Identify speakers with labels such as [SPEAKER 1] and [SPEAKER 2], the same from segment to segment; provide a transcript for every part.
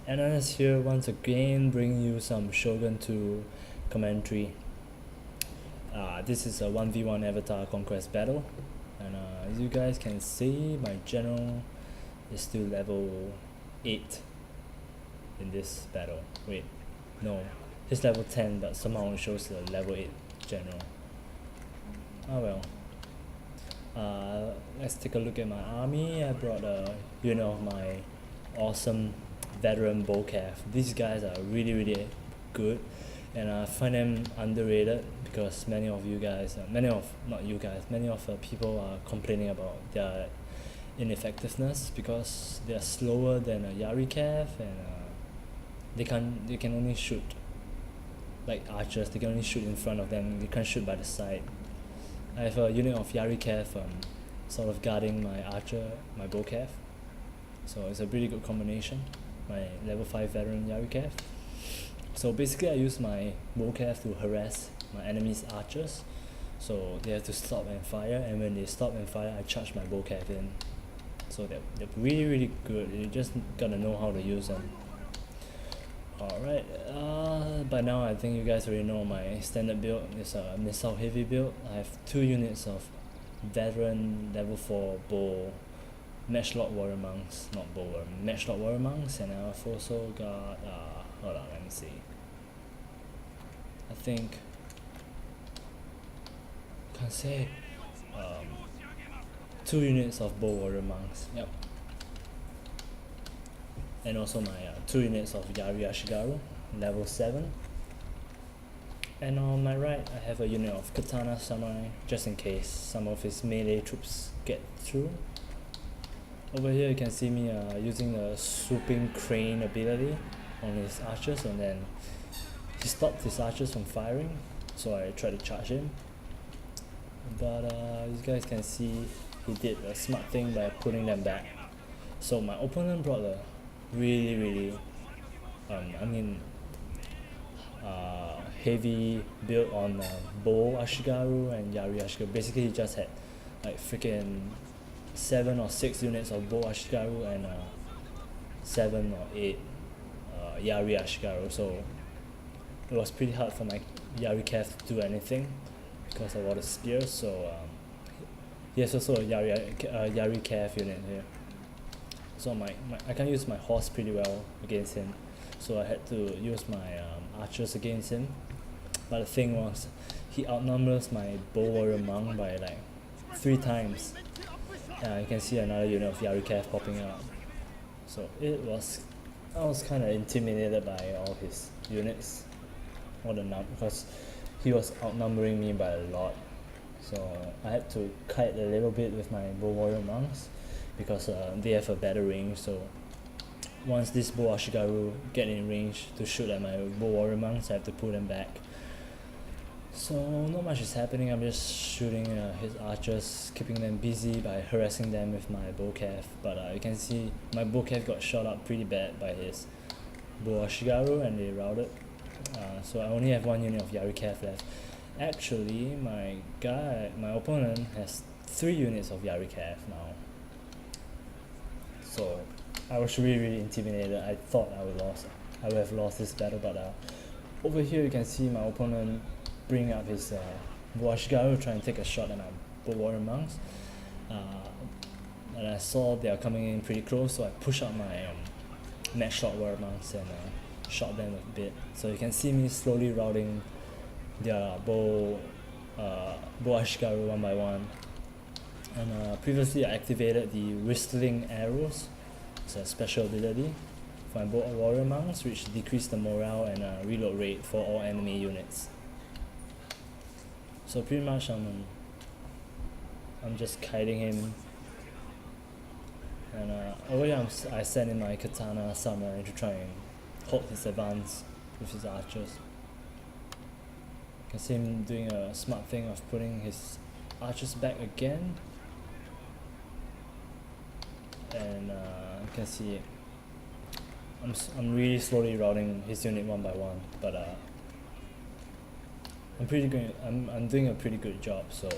[SPEAKER 1] Alnanaz here once again, bringing you some Shogun 2 commentary. This is a 1v1 Avatar Conquest battle, and as you guys can see, my general is still level 8 in this battle. Wait, no, he's level 10, but somehow it shows the level 8 general. Oh well. Let's take a look at my army. I brought a unit of my awesome veteran bowcav. These guys are really good, and I find them underrated because many of people are complaining about their ineffectiveness because they are slower than a Yari cav, and they can only shoot like archers. They can only shoot in front of them. They can't shoot by the side. I have a unit of Yari cav sort of guarding my archer, my bowcav, so it's a pretty good combination. My level 5 veteran Yari cav. So basically I use my bowcav to harass my enemy's archers, so they have to stop and fire, and when they stop and fire I charge my bowcav in. So they're really good. You just gotta know how to use them. Alright, by now I think you guys already know my standard build is a missile heavy build. I have 2 units of veteran level 4 bow matchlock warrior monks, not bow warrior, matchlock warrior monks, and I've also got hold on, let me see. I think can't say 2 units of bow warrior monks, yep. And also my 2 units of Yari Ashigaru, level 7. And on my right I have a unit of Katana Samurai, just in case some of his melee troops get through. Over here you can see me using a swooping crane ability on his archers, and then he stopped his archers from firing, so I tried to charge him. But you guys can see he did a smart thing by putting them back. So my opponent brought a really heavy build on bow Ashigaru and Yari Ashigaru. Basically he just had like freaking 7 or 6 units of bow Ashigaru and 7 or 8 Yari Ashigaru, so it was pretty hard for my Yari cav to do anything because of all the spears. So he has also a Yari cav unit here, so I can use my horse pretty well against him, so I had to use my archers against him. But the thing was, he outnumbers my bow warrior monk by like 3 times. You can see another unit of Yari cav popping up, so I was kind of intimidated by all his units, because he was outnumbering me by a lot. So I had to kite a little bit with my bow warrior monks because they have a better range. So once this bow Ashigaru get in range to shoot at my bow warrior monks, I have to pull them back. So not much is happening. I'm just shooting his archers, keeping them busy by harassing them with my bowcav. But you can see my bowcav got shot up pretty bad by his bow Ashigaru, and they routed. So I only have 1 unit of Yari cav left. Actually, my opponent has 3 units of Yari cav now. So I was really intimidated. I thought I would have lost this battle, but over here you can see my opponent bring up his bow Ashigaru, trying to take a shot at my bow warrior monks. And I saw they are coming in pretty close, so I pushed out my matchlock warrior monks and shot them a bit. So you can see me slowly routing their bow Ashigaru one by one. And previously I activated the whistling arrows. It's a special ability for my bow warrior monks, which decrease the morale and reload rate for all enemy units. So pretty much I'm just kiting him, and over here I send in my Katana Samurai to try and hold his advance with his archers. You can see him doing a smart thing of putting his archers back again, and you can see I'm really slowly routing his unit one by one, but I'm doing a pretty good job. So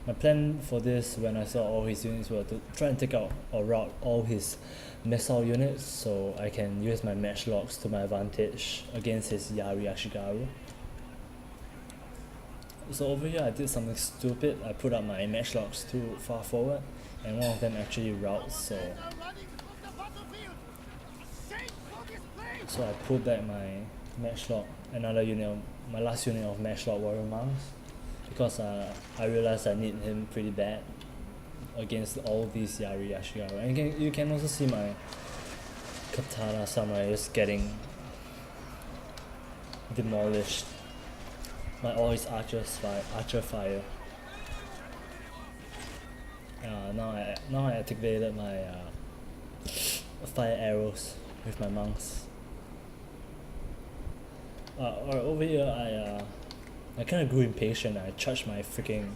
[SPEAKER 1] My plan for this when I saw all his units were to try and take out or route all his missile units so I can use my matchlocks to my advantage against his Yari Ashigaru. So over here I did something stupid. I put up my matchlocks too far forward and one of them actually routes, so I pulled back my matchlock, another unit, my last unit of matchlock warrior monks, because I realized I need him pretty bad against all these Yari Ashigaru. And you can also see my katana samurai is getting demolished by all his archer fire. Now I activated my fire arrows with my monks. Over here I kind of grew impatient. I charged my freaking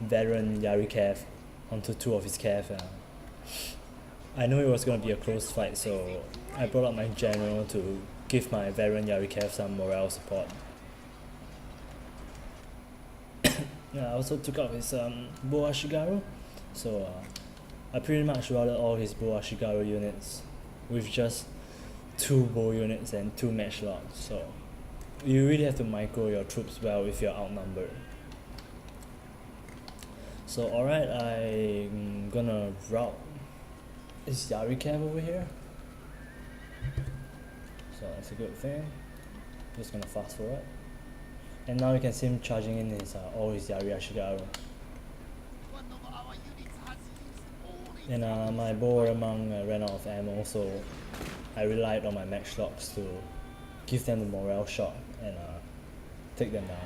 [SPEAKER 1] veteran Yari Cav onto two of his Cav. I knew it was going to be a close fight, so I brought up my general to give my veteran Yari Cav some morale support. I also took out his Bo Ashigaru, so I pretty much routed all his Bo Ashigaru units with just 2 bow units and 2 matchlocks. So you really have to micro your troops well if you're outnumbered. So alright, I'm gonna route is Yari Cav over here. So that's a good thing. Just gonna fast forward. And now you can see him charging in his all his Yari Ashigaru. And my bow warrior monk ran out of ammo, so I relied on my matchlocks to give them the morale shot and take them down.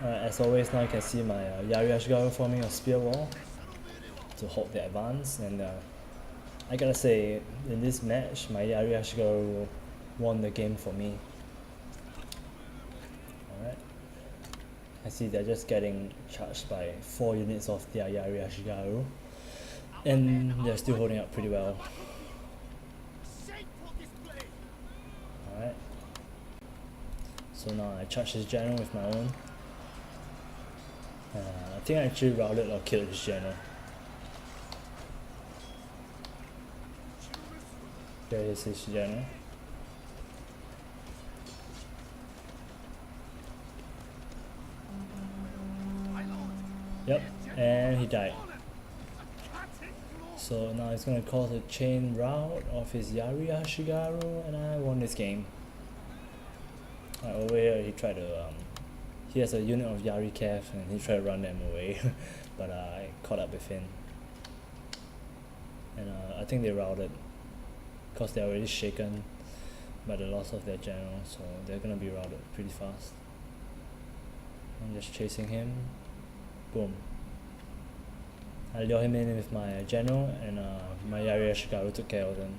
[SPEAKER 1] As always, now you can see my Yari Ashigaru forming a spear wall to halt the advance, and I gotta say, in this match, my Yari Ashigaru won the game for me. Alright, I see they're just getting charged by 4 units of their Yari Ashigaru, and they're still holding up pretty well. Alright, so now I charge his general with my own. I think I actually routed or killed his general. There is his general. Yep, and he died. So now he's gonna cause a chain rout of his Yari Ashigaru, and I won this game. Over here he tried to he has a unit of Yari Cav and he tried to run them away, but I caught up with him. And I think they routed because they're already shaken by the loss of their general, so they're gonna be routed pretty fast. I'm just chasing him. Boom. I lure him in with my general, and my Yari Ashigaru took care of them.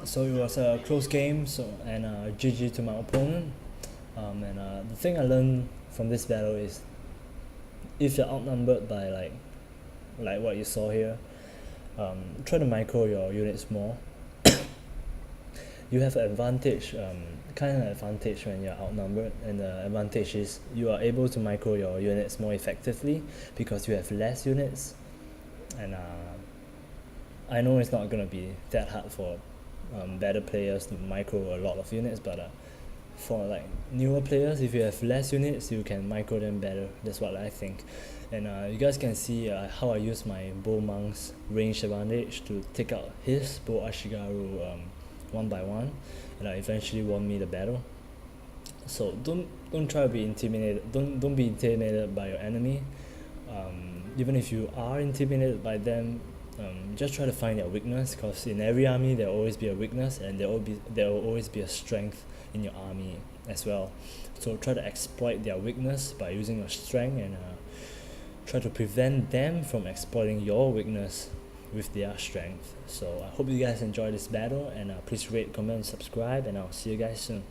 [SPEAKER 1] So it was a close game, and GG to my opponent. The thing I learned from this battle is, if you're outnumbered by like what you saw here, try to micro your units more. You have an advantage, kind of advantage when you're outnumbered, and the advantage is you are able to micro your units more effectively because you have less units. And I know it's not gonna be that hard for better players to micro a lot of units, but for like newer players, if you have less units, you can micro them better. That's what I think. And you guys can see how I use my bow monk's range advantage to take out his bow Ashigaru one by one, and eventually won me the battle. So don't try to be intimidated. Don't be intimidated by your enemy. Even if you are intimidated by them, just try to find their weakness, because in every army there will always be a weakness, and there will always be a strength in your army as well. So try to exploit their weakness by using your strength, and try to prevent them from exploiting your weakness with their strength. So I hope you guys enjoy this battle, and please rate, comment, and subscribe, and I'll see you guys soon.